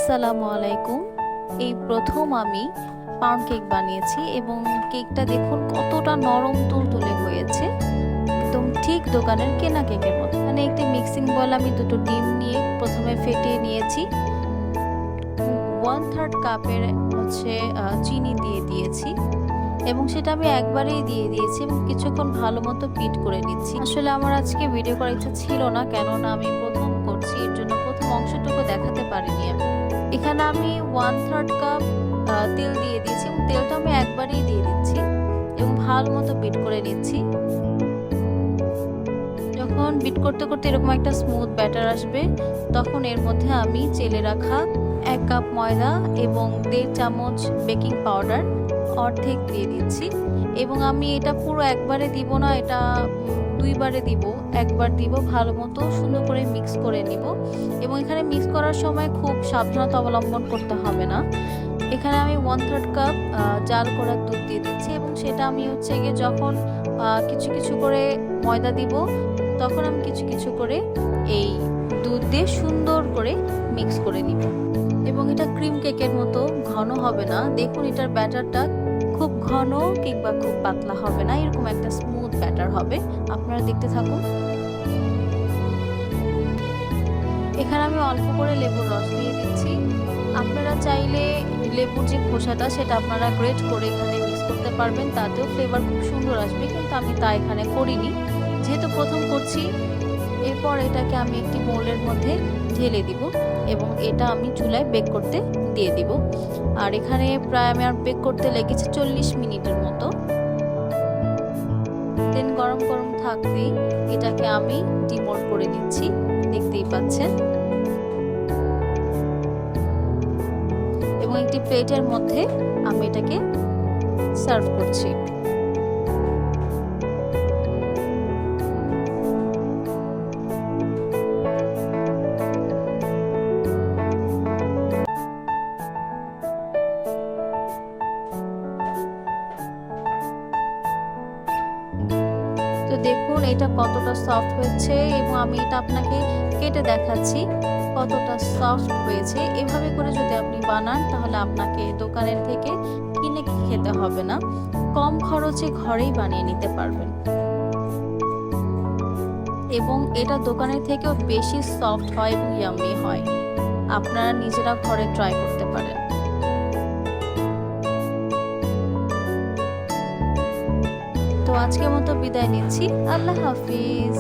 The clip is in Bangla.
আসসালামু আলাইকুম। এই প্রথম আমি পাউন্ড কেক বানিয়েছি এবং কেকটা দেখুন কতটা নরম তুলতুলে হয়েছে, একদম ঠিক দোকানের কেনা কেকের মতো। মানে একটি মিক্সিং বল আমি দুটো ডিম নিয়ে প্রথমে ফেটিয়ে নিয়েছি, 1/3 কাপের চিনি দিয়ে দিয়েছি এবং সেটা আমি একবারেই দিয়ে দিয়েছি এবং কিছুক্ষণ ভালো মতো বিট করে নিচ্ছি। আসলে আমার আজকে ভিডিও করার ইচ্ছা ছিল না, কেননা আমি প্রথম করছি, এর জন্য প্রথম অংশটুকু দেখাতে পারিনি আমি। এখানে আমি 1/3 কাপ তেল দিয়ে দিয়েছি এবং তেলটা আমি একবারেই দিয়ে দিচ্ছি এবং ভালো মতো বিট করে নিচ্ছি। যখন বিট করতে করতে এরকম একটা স্মুথ ব্যাটার আসবে, তখন এর মধ্যে আমি চেলে রাখা 1 কাপ ময়দা এবং 1.5 চামচ বেকিং পাউডার অর্ধেক দিয়ে দিচ্ছি এবং আমি এটা পুরো একবারে দিব না, এটা দুইবারে দিব। একবার দিব, ভালো মতো সুন্দর করে মিক্স করে নিব এবং এখানে মিক্স করার সময় খুব সাবধানতা অবলম্বন করতে হবে না। এখানে আমি 1/3 কাপ জাল করা দুধ দিয়ে দিচ্ছি এবং সেটা আমি গিয়ে যখন কিছু কিছু করে ময়দা দিব, তখন আমি কিছু কিছু করে এই দুধ দিয়ে সুন্দর করে মিক্স করে নিব এবং এটা ক্রিম কেকের মতো ঘন হবে না। দেখুন এটার ব্যাটারটা খুব ঘন কিংবা খুব পাতলা হবে না, এরকম একটা স্মুথ ব্যাটার হবে। আপনারা দেখতে থাকুন। এখানে আমি অল্প করে লেবুর রস দিয়ে দিচ্ছি। আপনারা চাইলে লেবুর যে খোসাটা সেটা আপনারা গ্রেট করে এখানে মিক্স করতে পারবেন, তাতেও ফ্লেভার খুব সুন্দর আসবে, কিন্তু আমি তা এখানে করিনি যেহেতু প্রথম করছি। এরপর এটাকে আমি একটি মোল্ডের মধ্যে ঢেলে দিব এবং এটা আমি চুলায় বেক করতে দিয়ে দিব। আর এখানে প্রায় আমার বেক করতে লেগেছে 40 মিনিটের মতো। দেন গরম গরম থাকতেই এটাকে আমি ডিমোল্ড করে নিচ্ছি, দেখতেই পাচ্ছেন, এবং একটি প্লেটের মধ্যে আমি এটাকে সার্ভ করছি। তো দেখুন এটা কতটা সফট হয়েছে এবং আমি এটা আপনাকে কেটে দেখাচ্ছি কতটা সফট হয়েছে। এভাবে করে যদি আপনি বানান তাহলে আপনাকে দোকানের থেকে কিনে খেতে হবে না, কম খরচে ঘরেই বানিয়ে নিতে পারবেন এবং এটা দোকানের থেকেও বেশি সফট হয় এবং ইয়াম্মি হয়। আপনারা নিজেরা ঘরে ট্রাই করতে পারেন। তো আজকের মতো বিদায় নিচ্ছি, আল্লাহ হাফিজ।